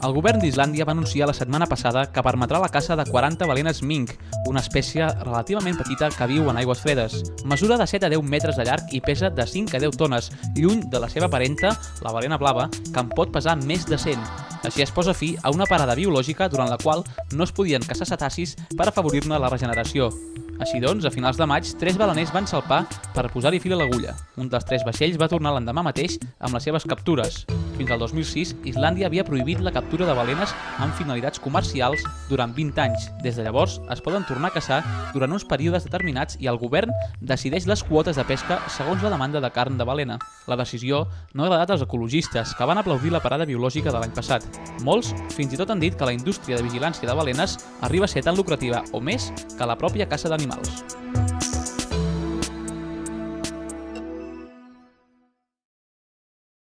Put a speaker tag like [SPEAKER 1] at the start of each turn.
[SPEAKER 1] El govern d'Islàndia va anunciar la setmana passada que permetrà la caça de 40 balenes mink, una espècie relativament petita que viu en aigües fredes. Mesura de 7 a 10 metres de llarg i pesa de 5 a 10 tones, lluny de la seva parenta, la balena blava, que en pot pesar més de 100. Així es posa fi a una parada biològica durant la qual no es podien caçar cetacis per afavorir-ne la regeneració. Així doncs, a finals de maig, 3 baleners van salpar per posar-hi fil a l'agulla. Un dels 3 vaixells va tornar l'endemà mateix amb les seves captures. Fins al 2006, Islàndia havia prohibit la captura de balenes amb finalitats comercials durant 20 anys. Des de llavors, es poden tornar a caçar durant uns períodes determinats i el govern decideix les quotes de pesca segons la demanda de carn de balena. La decisió no ha agradat als ecologistes, que van aplaudir la parada biològica de l'any passat. Molts fins i tot han dit que la indústria de vigilància de balenes arriba a ser tan lucrativa o més que la pròpia caça d'animals.